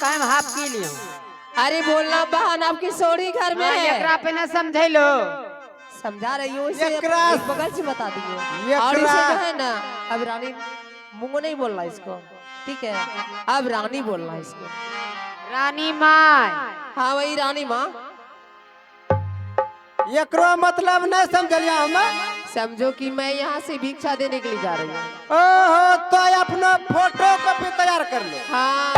काहे में हाफ की लियो। अरे बोलना बहन आपकी सोड़ी घर में है। एकरा पे न समझे लो। समझा रही हूँ इसे, एकरा एक बगल से बता दीजिए। और इसे जो है ना अब रानी मुंगो नहीं बोलना इसको, ठीक है? अब रानी बोलना इसको। रानी माँ। हाँ वही रानी माँ। एकरो मतलब नहीं समझलिया हम। समझो कि मैं यहाँ से भिक्षा देने के लिए जा रही हूँ। ओहो तो अपना फोटो कॉपी तैयार कर लो। हाँ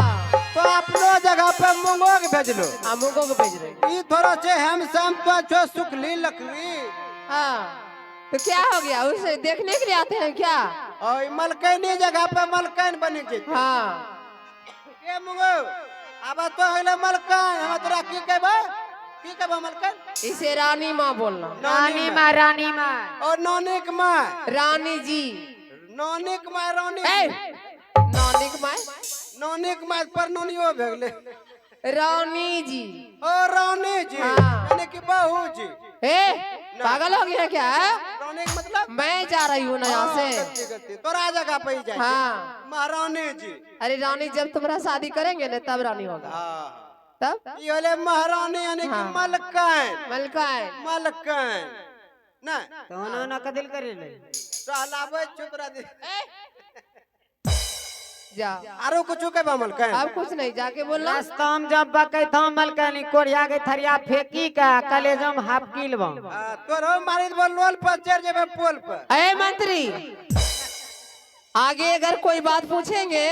तो अपनो जगह पे मुंगो के भेज लो। हम मुंगो को भेज रहे हैं। ई थोड़ा से हम शाम तो जो सुखली लकली। हाँ तो क्या हो गया, उसे देखने के लिए आते हैं क्या? और मलकैनी जगह पे मलकैन बनी जेते। हाँ के मुंगो अब तो हले मलकैन हम तोरा की कहबो मलकैन। इसे रानी माँ बोलना। रानी माँ रानी माँ। और नौनिक माँ रानी जी। नौनिक माँ रानी नौनिक माँ नौनिक माँ पर नौनियो भेगले। रानी जी। ओ रानी जी हाँ। यानी कि बहू जी। पागल हो गया क्या है? नौनिक मतलब मैं जा रही हूँ ना यहाँ से। गलती तोरा जगह पे ही जाए। हाँ महारानी जी। अरे रानी जब तुम्हारा शादी करेंगे ना तब रानी होगा। हाँ तब ये वाले महारानी यानी कि हाँ। मलकैन मलकाए मलकैन ना तो उन्होंने कदिल करे ले। सहलावे चुप रह दे। जा। आरो कुछ कहबा मलकैन। अब कुछ नहीं, जाके बोलना। रास्ता में जब बकै था मलकनी कोरिया के थरिया फेंकी का कलेजो में हाफ की लबो। तोरो मारित बोल लोल पर चढ़ जेबे पोल पर। अरे मंत्री, आगे अगर कोई बात पूछेंगे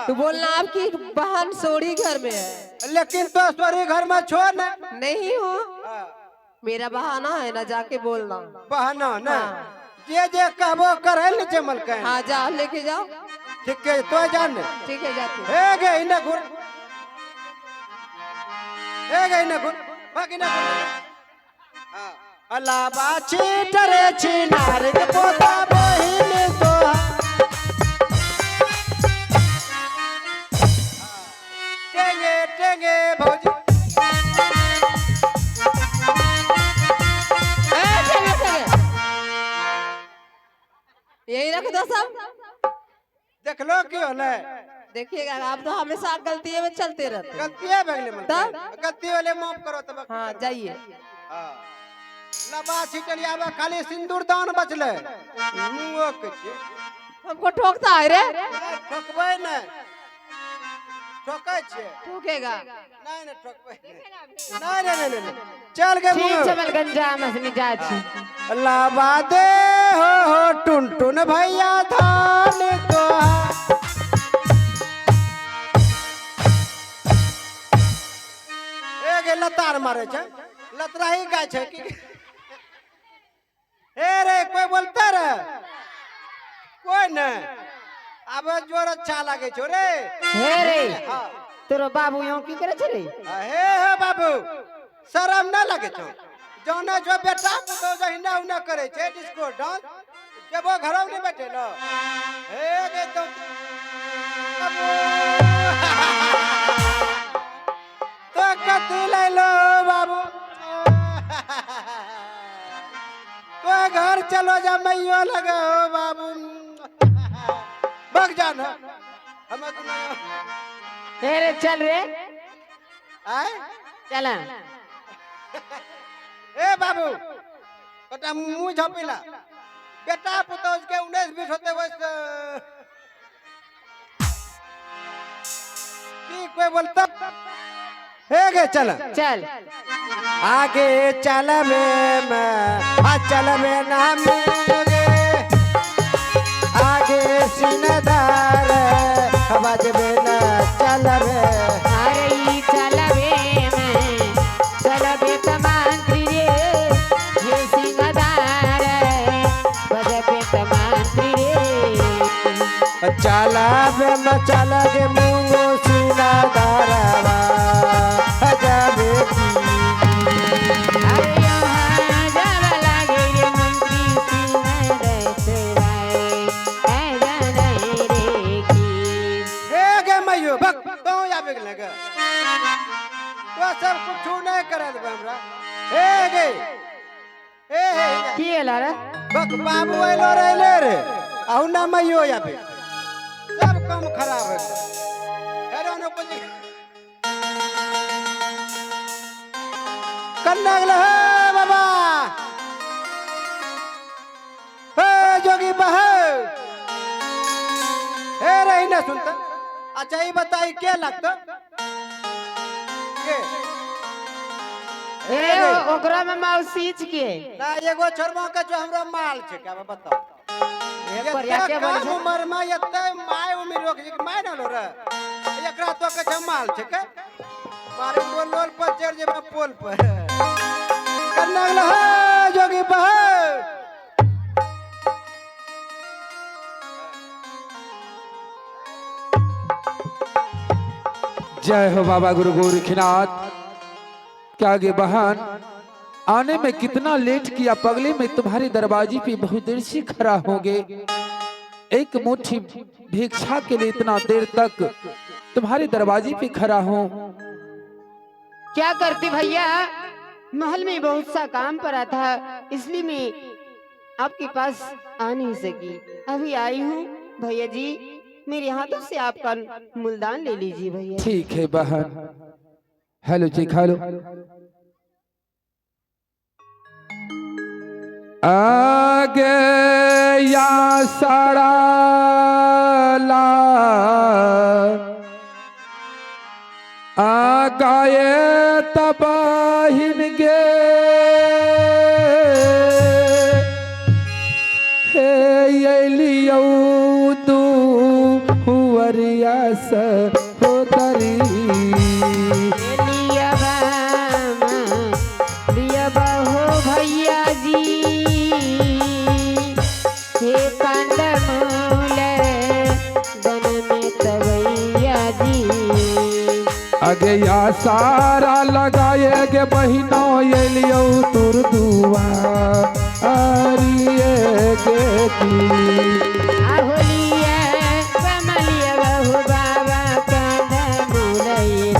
तो बोलना आपकी बहन सोड़ी घर में है। लेकिन तो सोरी घर में छोड़ न। नहीं हो मेरा बहाना है ना, जाके बोलना। बहाना ना जे जे कहबो करे नीचे मलकैन। हाँ जा लेके जाओ। ठीक है तो जान। ठीक है जाते। हे गे इने घुर। हे गे इने घुर। भाग इने घुर। हां अल्लाह बाची डरे छी नार के पोता बहिन तो। टेंगे टेंगे भौजी। यही रख दो सब। देख लो की होले। देखिएगा आप तो हमेशा गलती में चलते रहते हैं। गलती है बगले में। तब? गलती वाले माफ करो तब। हाँ जाइए। हां लबा छिटलिया में खाली सिंदूर दान बचले। मुंह के छी। हमको ठोकता है रे। ठोकबै न। ठोकै छे। ठोकेगा नहीं नहीं ठोकबै। नहीं नहीं नहीं चल के ठीक मुंह। है मलगंजा मसनी जा छी। लाबा दे हो टुन टुन भैया धान तो। एक लतार मारे छे। लतराही गाय छे की। हे रे कोई बोलता रे। कोई न। अब जोर अच्छा लागे छो रे। हे रे हां तोरो बाबू यो की करे छे रे। हे बाबू शरम ना लगे छो। जौना जो बेटा पुतो जहिना उना करे छे डिस्को डांस जब वो घरों नहीं बैठे लो। हे गे तो तो कथी ले लो बाबू। तो घर चलो जा मैयो लगे हो बाबू। भग जाना हम तो नहीं। हे रे चल रे आए चल। ए बाबू कटा मुंह झपेला। बेटा पुतो के 19-20 होते बस की कोई बोलता। हे गे चल चल आगे चलबे मैं चलबे ना मुगे। आगे सीनदार बजबे ना चलबे। अरे ई चलबे में चलबे तमांत्री रे ये सिंगदार बजबे तमांत्री रे। चलबे मैं चलगे मुंगो सीनदारवा जाबे की। अरे यहाँ जब लगे रे मंत्री सिंह रहते राय ऐ जाने रे की। हे गे मैयो बक तो आबे लगे। तो सब कुछ नहीं करे देबे हमरा। हे गे हे की एला रे बक बाबू आइलो रे आहु ना मैयो आबे। सब काम खराब है। हेरो न कुछ कन्या गले हे बाबा हे जोगी बहे हे रही ना सुनता। अच्छा ये बताई क्या लगता के ए ओकरा में मौसीच के ना एगो छोरवा के जो हमरा माल छे क्या बताओ एक पर या के बोले कम उम्र में एते माय उम्र रोक जी माय ना लो रे एकरा तो के छ माल छे के मारे बोल लोल पर चढ़ जे पोल पर कन्या गले हे जोगी बहे जय हो बाबा गुरु गोरखनाथ। क्या गे बहन आने में कितना लेट किया, पगले में तुम्हारे दरवाजे पे बहुत देर से खड़ा होगे। एक मुट्ठी भिक्षा के लिए इतना देर तक तुम्हारे दरवाजे पे खड़ा हूँ। क्या करती भैया, महल में बहुत सा काम पड़ा था इसलिए मैं आपके पास आ नहीं सकी। अभी आई हूँ भैया जी, मेरे हाथों से आपका मूलदान ले लीजिए भैया। ठीक है बहन, हेलो जी खा लो। आगे या सारा ला आगाए तबाहिन गे हे लियो तू हुवरिया स होतरी लिया बहो भैया जी हे कंदमूल दन में तवैया जी। आगे या सारा लगाए गे बहिनो ये लियो तुर दुआ आरिये गे की आहोलिया कमलिया बहू बाबा कंदमूल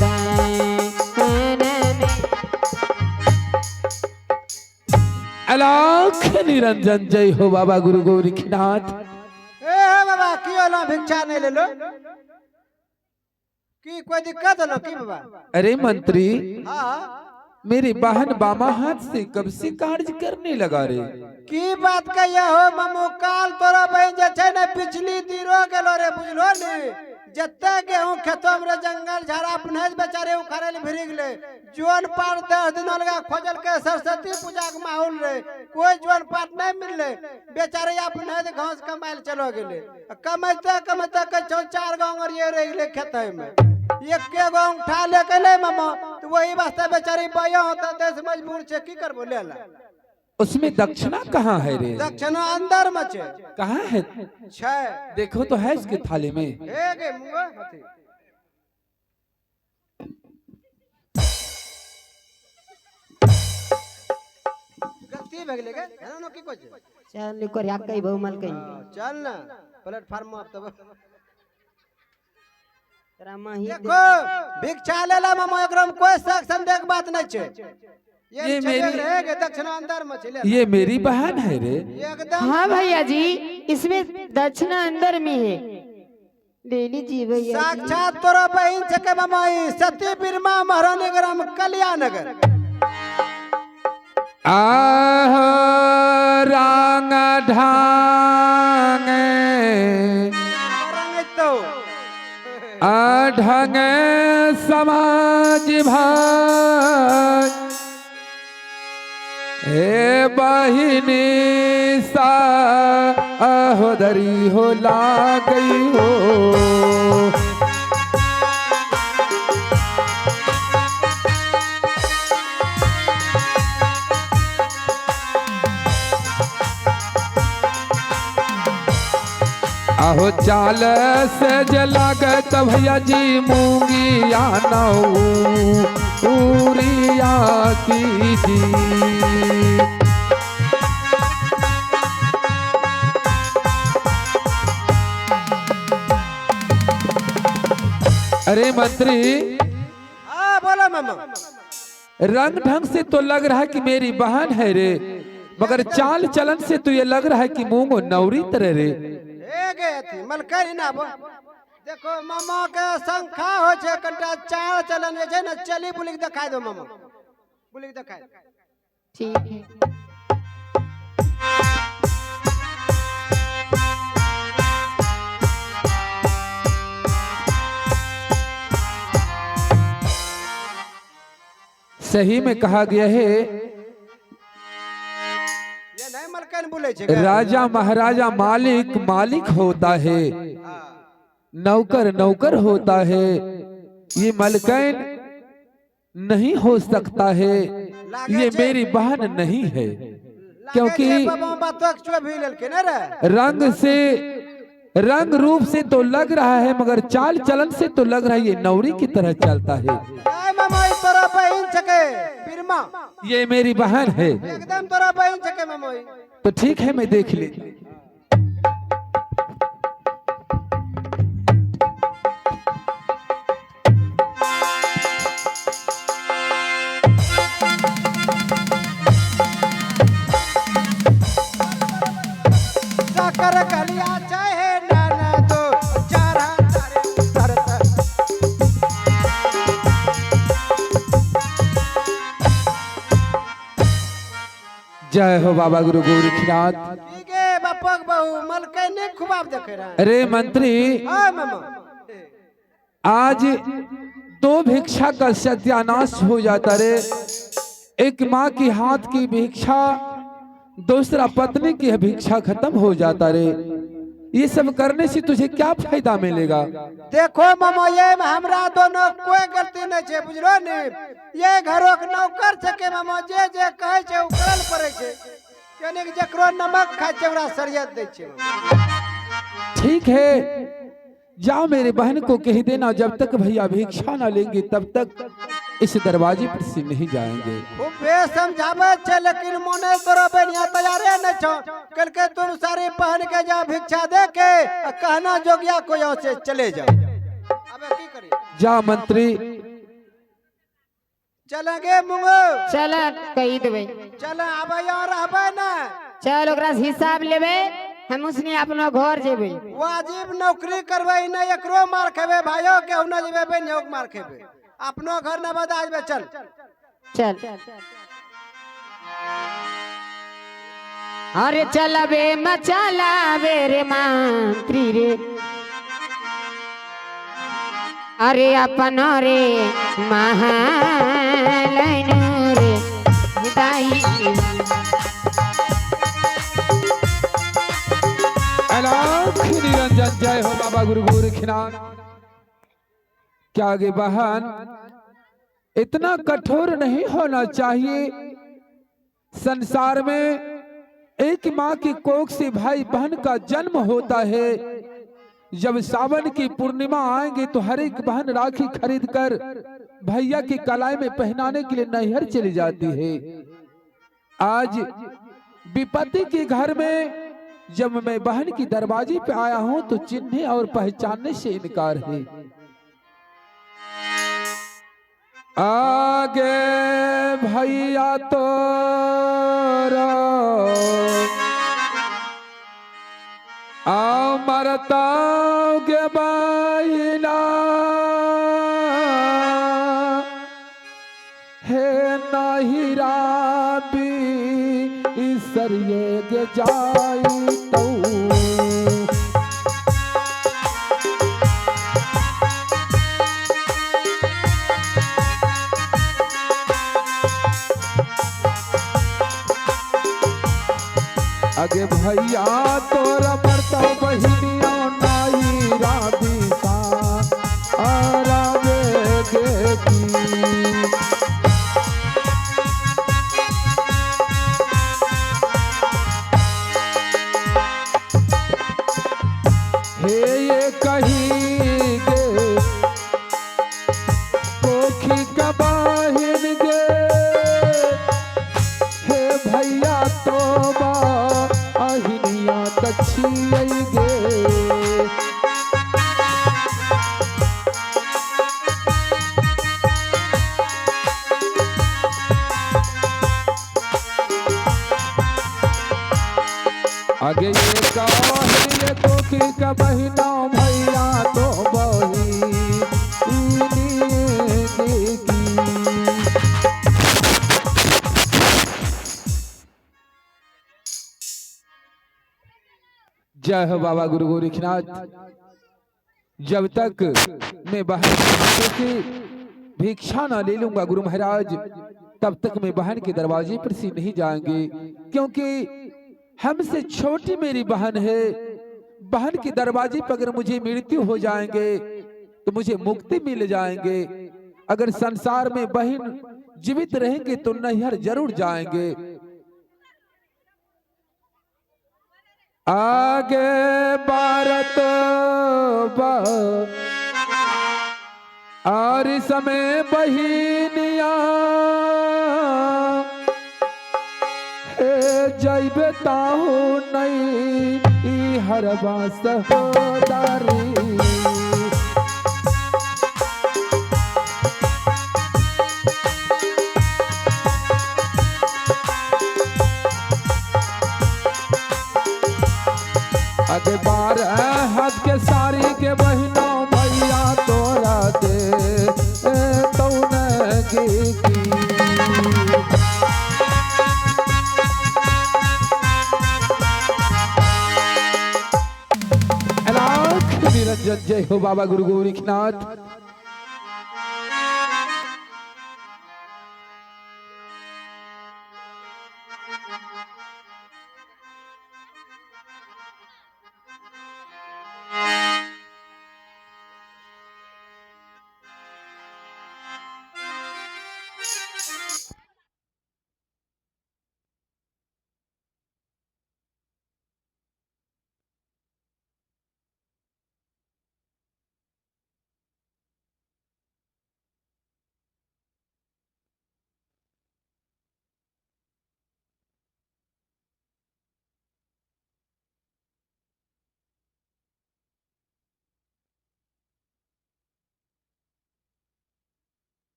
दान में। अलाख निरंजन जय हो बाबा गुरु गोरखनाथ। ए बाबा की होला भिक्षा नहीं ले लो की कोई दिक्कत हो की बाबा? अरे मंत्री, हां मेरी बहन बामा हाथ से कब से कार्य करने लगा रे। की बात कहिया हो ममो, काल तोरा बहन जे छै ने पिछली दिरो गेलो रे बुझलो ने, जत्ते गेहूं खेतो में जंगल झाड़ा अपने बेचारे उखाड़े भिड़ गेले। जोन पार 10 दिन लगा खोजल के सरस्वती पूजा के माहौल रे, कोई जोन पार नहीं मिलले, बेचारे अपने घास कमाइल चलो गेले। कमाइते कमाइते के 4 गांव ये रह गेले खेते में, एक के गांव उठा ले के ले मामा, तो वही वास्ते बेचारी बया होता देश मजबूर छे की करबो ले ला। उसमें दक्षिणा कहाँ है रे? दक्षिणा अंदर में छे। कहाँ है? छे देखो तो है इसके थाली में। हे गे मुंगा हथी गलती भगले गे हेनो की कोछ चल कर या कई बहु मल कई चल ना प्लेटफार्म में तब तेरा माही देखो भिक्षा लेला मामा, एकरा में कोई शक संदेह के बात नहीं छे। ये मेरी रहे गे दक्षिणा अंदर में छे। ये मेरी बहन है रे। एकदम हाँ भैया जी, इसमें दक्षिणा अंदर में है, ले लीजिए भैया जी। साक्षात तोरा बहन छे के मामाई सती बिरमा महारानी ग्राम कल्याणनगर। आह रंग ढांगे रंग तो ढंगे समाज भाई हे बहिनी सा अहोदरी हो ला गई हो। आहो चाल से जलागत भैया जी मूंगिया नौरिया की जी। अरे मंत्री, हाँ बोलो मामा। रंग ढंग से तो लग रहा है कि मेरी बहन है रे, मगर चाल चलन से तो ये लग रहा है कि मुंह नौरी तरह रे। गए थी मलकरी ना बो देखो मामा के संख्या हो छे, कंटा चाल चलन जे छे ना चली बुली दिखाई दो मामा। बोले देखा ठीक है। सही में कहा गया है ये नहीं मलकन बोले छे राजा महाराजा मालिक मालिक होता है, नौकर नौकर होता है। ये मलकैन नहीं हो सकता है, ये मेरी बहन नहीं है, क्योंकि रंग से रंग रूप से तो लग रहा है मगर चाल चलन से तो लग रहा है ये नौरी की तरह चलता है। तोरा बहन छके बिरमा, ये मेरी बहन है। एकदम तोरा बहन छके ममोई। तो ठीक है मैं देख ली। साकर कलिया चाहे नाना तो चारा तरता। जय हो बाबा गुरु गोरखनाथ। ठीक है बापक बहु मलके ने खुबाब देखे रहा। अरे मंत्री, हां मामा आज दो भिक्षा का सत्यानाश हो जाता रे। एक माँ की हाथ की भिक्षा, दूसरा पत्नी की भिक्षा खत्म हो जाता रे। ये सब करने से तुझे क्या फायदा मिलेगा? देखो मामा ये हमरा दोनों कोई गलती नहीं छे बुझलो ने। ये घरों के नौकर छके मामा, जे जे कहे छे उ करल पड़े छे। यानी कि जकरो नमक खाए छे ओकरा सरियत दे छे। ठीक है, जाओ मेरे बहन को कह देना जब तक भैया भिक्षा ना लेंगे तब तक इस दरवाजे पर से नहीं जाएंगे। वो बे समझावे छे लेकिन मोने तोरा बनिया तैयारे न छो। कल के तुम सारी पहन के जा भिक्षा दे के कहना जोगिया को यहाँ से चले जाओ। अबे की करी? जा मंत्री। चलेंगे मुंगो। चल कही देवे। चल आबे यहाँ रहबे ना। चल ओकरा से हिसाब लेवे, हम उसने अपना घर जेबे। वाजिब नौकरी करबे न एकरो मार खेबे भाइयों के हुना जेबे बे न्योक मार खेबे। अपनो घर न बदाज बे चल। चल अरे चलबे मचलावे रे मंत्री रे, अरे अपन रे महालैनु रे हिदाई। अलख निरंजन। जय हो बाबा गुरु गोरखनाथ। क्या आगे बहन, इतना कठोर नहीं होना चाहिए। संसार में एक माँ की कोख से भाई बहन का जन्म होता है। जब सावन की पूर्णिमा आएंगे तो हर एक बहन राखी खरीद कर भैया की कलाई में पहनाने के लिए नैहर चली जाती है। आज विपत्ति के घर में जब मैं बहन की दरवाजे पे आया हूं तो चिन्हने और पहचानने से इनकार है। आगे भैया तो मरता गे बहिना हे नहिरा भी सरिये गे जाई तो। आगे भैया तोरा मरता बहिनिया नाई राधिका आरावे गे की। हे ये कही गे कोखी का बहिन गे, हे भैया तो अहिनिया तछियै गे। आगे ये कहे ये कोखी का बहिना भैया तो बही की। जय हो बाबा गुरु गोरखनाथ। जब तक मैं बहन के हाथों से भिक्षा ना ले लूंगा गुरु महाराज, तब तक मैं बहन के दरवाजे पर से नहीं जाएंगे, क्योंकि हमसे छोटी मेरी बहन है। बहन के दरवाजे पर अगर मुझे मृत्यु हो जाएंगे तो मुझे मुक्ति मिल जाएंगे। अगर संसार में बहन जीवित रहेंगे तो नैहर जरूर जाएंगे। आगे भारत और समय बहिनिया जैबे ताहू नहीं हर बास होदारी। अगे बार हाथ के सारी के बहिनों भैया तोरा दे तौने की निरंजन। जय हो बाबा गुरु गोरखनाथ।